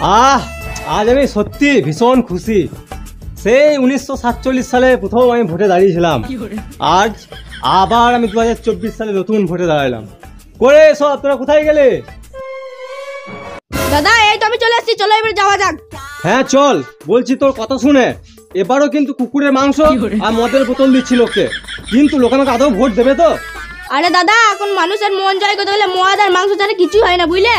আজ আমি সত্যি ভীষণ খুশি। সেই 1947 সালে প্রথম আমি ভোটে দাঁড়িয়েছিলাম, আজ আবার আমি 2024 সালে নতুন ভোটে দাঁড়ালাম। করে সব তোরা কোথায় গেলে? দাদা এই তো আমি চলে আসছি, চলো এবার যাওয়া যাক। হ্যাঁ চল, বলছি তোর কথা শুনে। এবারও কিন্তু কুকুরের মাংস আর মদের বোতল দিচ্ছি লোককে, কিন্তু লোক আমাকে আদৌ ভোট দেবে তো? আরে দাদা, এখন মানুষের মন জয় করতে হলে মদ আর মাংস ছাড়া কিছুই হয় না, বুঝলে?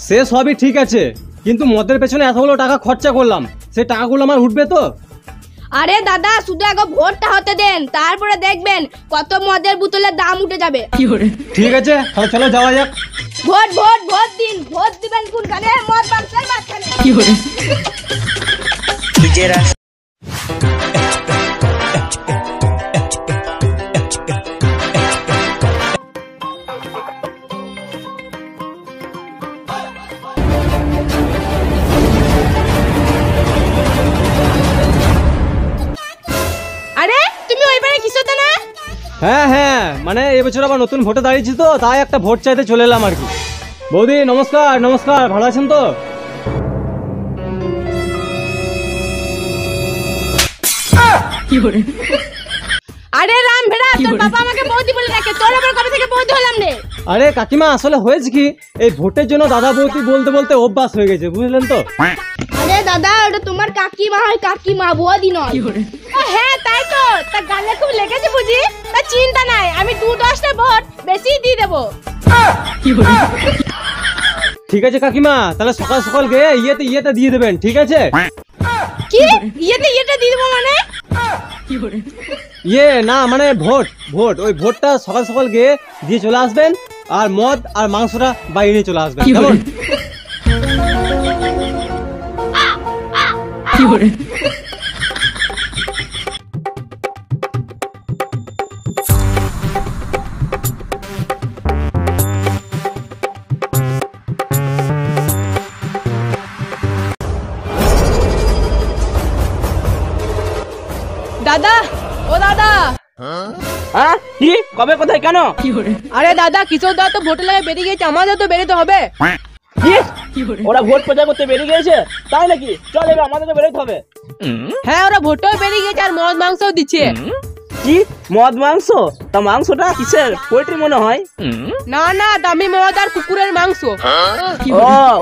সে সবই ঠিক আছে, কিন্তু মদের পেছনে এতগুলো টাকা খরচা করলাম, সে টাকাগুলো আমার উঠবে তো? আরে দাদা, শুধু আগে ভোটটা হতে দেন, তারপরে দেখবেন কত মদের বোতলের দাম উঠে যাবে। ঠিক আছে, তাহলে চলো যাওয়া যাক। ভোট ভোট ভোট দিন, ভোট দিবেন কোনখানে? মদ মাংসের মাঝখানে। আরে তুমি ওইবারে কিসতে না? হ্যাঁ, মানে এবছর আবার নতুন ভোটে দাঁড়িয়েছি তো, তাই একটা ভোট চাইতে চলে এলাম আর কি। বৌদি নমস্কার। নমস্কার, ভালো আছেন তো? আরে রাম ভেড়া, তোর বাবা আমাকে বৌদি বলে রাখে, তোর আবার কবে থেকে বৌদি হলাম রে? আরে কাকিমা, আসলে হয়েছে কি, এই ভোটের জন্য দাদা বৌদি বলতে বলতে অভ্যাস হয়ে গেছে, বুঝলেন তো? আরে দাদা, ওটা তোমার কাকিমা হয়, কাকিমা বৌদি নয়। হ্যাঁ তাই তো, তা গালে খুব লেগেছে বুঝি? তা চিন্তা নাই, আমি 2-10টা ভোট বেশি দিয়ে দেবো। ঠিক আছে কাকিমা, তাহলে সকাল সকাল গিয়ে ইয়েটা দিয়ে দেবেন, ঠিক আছে? কি ইয়েটা দিয়ে দেবো মানে? না মানে ভোট ওই ভোটটা সকাল সকাল গিয়ে দিয়ে চলে আসবেন, আর মদ আর মাংসটা বাইরে চলে আসবেন, কেমন? দাদা, ও দাদা। হ্যাঁ কি, কবে, কোথায়, কেন? আরে দাদা, কিশোর দা তো ভোটে লাগে বেরিয়ে গেছে, আমাদের তো বেরোতে হবে। ওরা ভোট প্রচার করতে বেরিয়ে গেছে, তাই নাকি? চল এবার আমাদের তো বেরোতে হবে। হ্যাঁ, ওরা ভোটেও বেরিয়ে গেছে আর মদ মাংসও দিচ্ছে। কি মদ মাংস? তা মাংসটা কিসের? পোল্ট্রি মনে হয়। না, দামি মদ আর কুকুরের মাংস।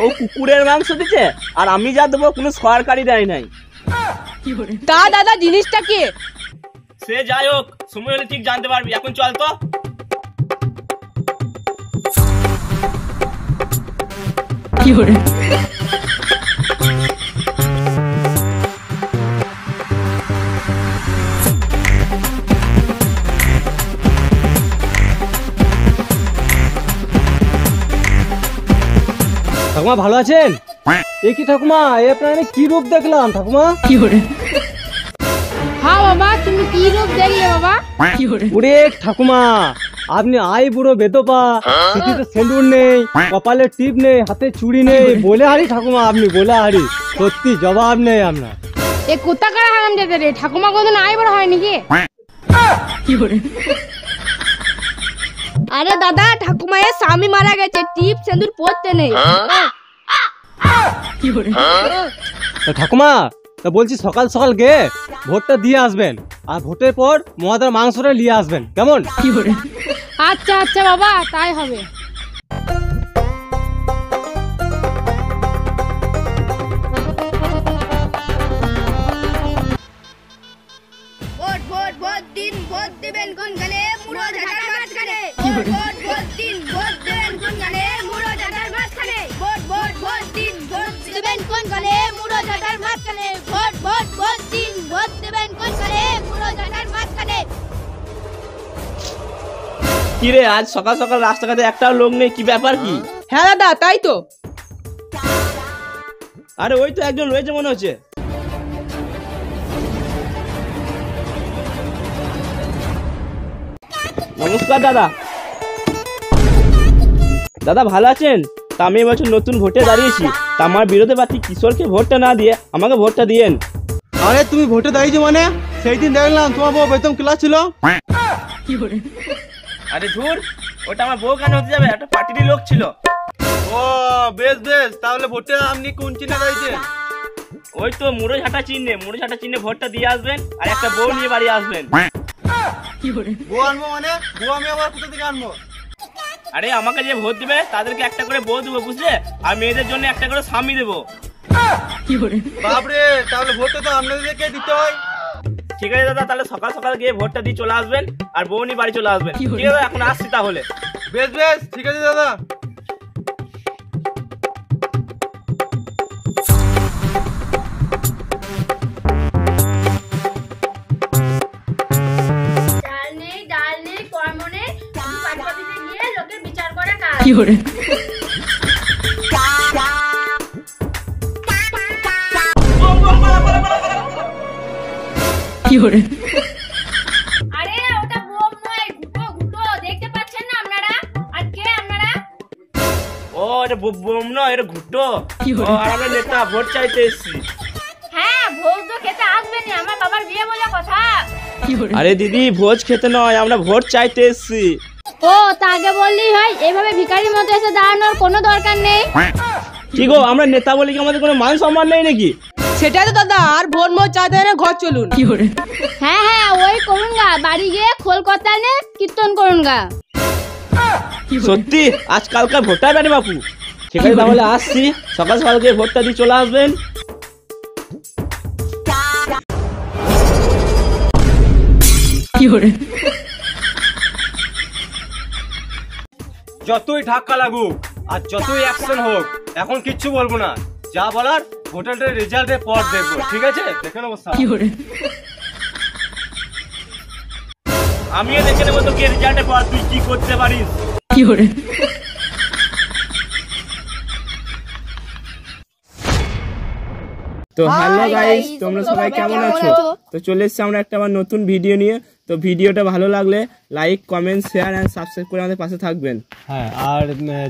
ও কুকুরের মাংস দিচ্ছে, আর আমি যা দেবো কোনো সরকারি দেয় নাই। তা দাদা, জিনিসটা কি? সে যাই হোক, সময় হলে ঠিক জানতে পারবি, এখন চল তো। ঠাকুমা ভালো আছেন? এ কি ঠাকুমা, এ আপনার আমি কি রূপ দেখলাম ঠাকুমা? হ্যাঁ বাবা, তুমি কি রূপ দেখলে বাবা? ওরে ঠাকুমা, আপনি আই বুড়ো বেদপা, সিটিতে সেলুন নেই, কপালে টিপ নেই, হাতে চুড়ি নেই, বলে হারি ঠাকুমা, আপনি বলে হারি, সত্যি জবাব নেই আপনার। এ কোথাকার হারাম যেতে রে, ঠাকুমা কোনদিন আই বড় হয় নাকি? আরে দাদা, ঠাকুমা এর স্বামী মারা গেছে, টিপ সিঁদুর পরতে নেই। ঠাকুমা তা বলছি সকাল সকাল গিয়ে ভোটটা দিয়ে আসবেন, আর ভোটের পর মদ আর মাংসটা নিয়ে আসবেন, কেমন? আচ্ছা বাবা, তাই হবে। ভোট দিন, ভোট দেবেন কোনখানে? মুড়ো ঝাঁটার মাঝখানে। ভোট দিন, ভোট দেবেন কোনখানে? মুড়ো ঝাঁটার মাঝখানে। ভোট দিন, ভোট দেবেন কোনখানে? মুড়ো ঝাঁটার মাঝখানে। ভোট দিন, ভোট দেবেন কোনখানে? মুড়ো ঝাঁটার মাঝখানে। কি রে, আজ সকাল সকাল রাস্তাঘাটে একটাও লোক নেই, কি ব্যাপার কি? হ্যাঁ দাদা, তাই তো। আরে ওই তো একজন রয়েছে মনে হচ্ছে। নমস্কার দাদা। দাদা ভালো আছেন? তা আমি এবছর নতুন ভোটে দাঁড়িয়েছি, তা আমার বিরোধী প্রার্থী কিশোরকে ভোটটা না দিয়ে আমাকে ভোটটা দিয়েন। আরে তুমি ভোটে দাঁড়িয়েছো মানে? সেই দিন দেখলাম তোমার বউ বেতন ক্লাস ছিল। আরে ধুর, ওটা আমার বউ কেন হতে যাবে, একটা পার্টির লোক ছিল। ও ও বেশ বেশ, তাহলে ভোটে আপনি কোন চিহ্নে দাঁড়িয়েছেন? ওই তো মুড়ো ঝাঁটা চিহ্নে ভোটটা দিয়ে আসবেন আর একটা বউ নিয়ে বাড়ি আসবেন। বউ আনবো মানে? বউ আমি আবার কোথা থেকে আনবো? আরে আমাকে যে ভোট দিবে তাদেরকে একটা করে বউ দেবো বুঝলে, আর মেয়েদের জন্য একটা করে স্বামী দেবো। বাপরে, তাহলে ভোটটা তো আপনাদেরকে দিতে হয়। ঠিক আছে দাদা, তাহলে সকাল সকাল গিয়ে ভোটটা দিয়ে চলে আসবেন আর বউ নিয়ে বাড়ি চলে আসবেন। ঠিক আছে, এখন আসছি তাহলে। বেশ বেশ, ঠিক আছে দাদা। ডাল নেই কর্ম নেই, পার্টি অফিসে গিয়ে লোকের বিচার করা কাজ। আরে ওটা বোম নয়, ঘুটো দেখতে পাচ্ছেন না আপনারা? আর কে আপনারা? ও এটা বোম নয়, এটা ঘুটো। আর আমরা নেতা ভোট চাইতে এসেছি। হ্যাঁ, ভোজ তো খেতে আসবেন, আমার বাবার বিয়ে বলে কথা। আরে দিদি, ভোজ খেতে নয়, আমরা ভোট চাইতে এসেছি। ও, তা আগে বললেই হয়, এইভাবে ভিখারির মতো এসে দাঁড়ানোর কোনো দরকার নেই। কি গো, আমরা নেতা বলি কি আমাদের কোনো মান সম্মান নেই নাকি? সেটাই তো দাদা, আর ভোট মোট চাইতে না, ঘর চলুন। হ্যাঁ, ওই করুন গা, বাড়ি গিয়ে খোল কথা নে কীর্তন করুন গা। সত্যি আজকালকার ভোটার বাড়ি বাপু। ঠিক আছে, তাহলে আসছি, সকাল সকাল গিয়ে ভোটটা দিয়ে চলে আসবেন। যতই ধাক্কা লাগুক আর যতই অ্যাকশন হোক, এখন কিচ্ছু বলবো না। যা বলার ভোটারের রেজাল্টের পর দেখবো। ঠিক আছে, দেখে নেবো। আমিও দেখে নেবো তোকে রেজাল্টের পর তুই কি করতে পারিস। তো হ্যালো গাইস, তোমরা সবাই কেমন আছো? তো চলে এসেছি আমরা একটা আমার নতুন ভিডিও নিয়ে। তো ভিডিওটা ভালো লাগলে like, comment, share and subscribe করে আমাদের পাশে থাকবেন। হ্যাঁ, আর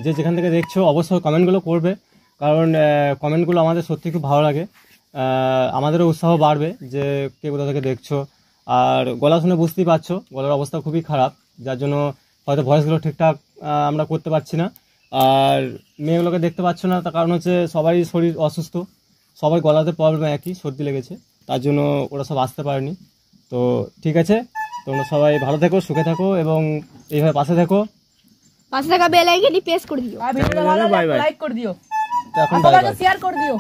যে যেখান থেকে দেখছো অবশ্যই কমেন্টগুলো করবে, কারণ কমেন্টগুলো আমাদের সত্যি খুব ভালো লাগে। আমাদেরও উৎসাহ বাড়বে যে কে কোথা থেকে দেখছো। আর গলা শুনে বুঝতেই পারছো গলার অবস্থা খুবই খারাপ, যার জন্য হয়তো ভয়েসগুলো ঠিকঠাক আমরা করতে পারছি না। আর মেয়েগুলোকে দেখতে পাচ্ছ না, তার কারণ হচ্ছে সবারই শরীর অসুস্থ, সবাই গলাতে প্রবলেম, একই সর্দি লেগেছে, তার জন্য ওরা সব আসতে পারেনি। তো ঠিক আছে, তোমরা সবাই ভালো থেকো, সুখে থাকো এবং এইভাবে পাশে থেকো। পাশে থাকা বেল আইকনটি প্রেস করে দিও। আর ভিডিওটা ভালো লাগলে লাইক করে দিও, তো এখন আর সবাইকে শেয়ার করে দিও।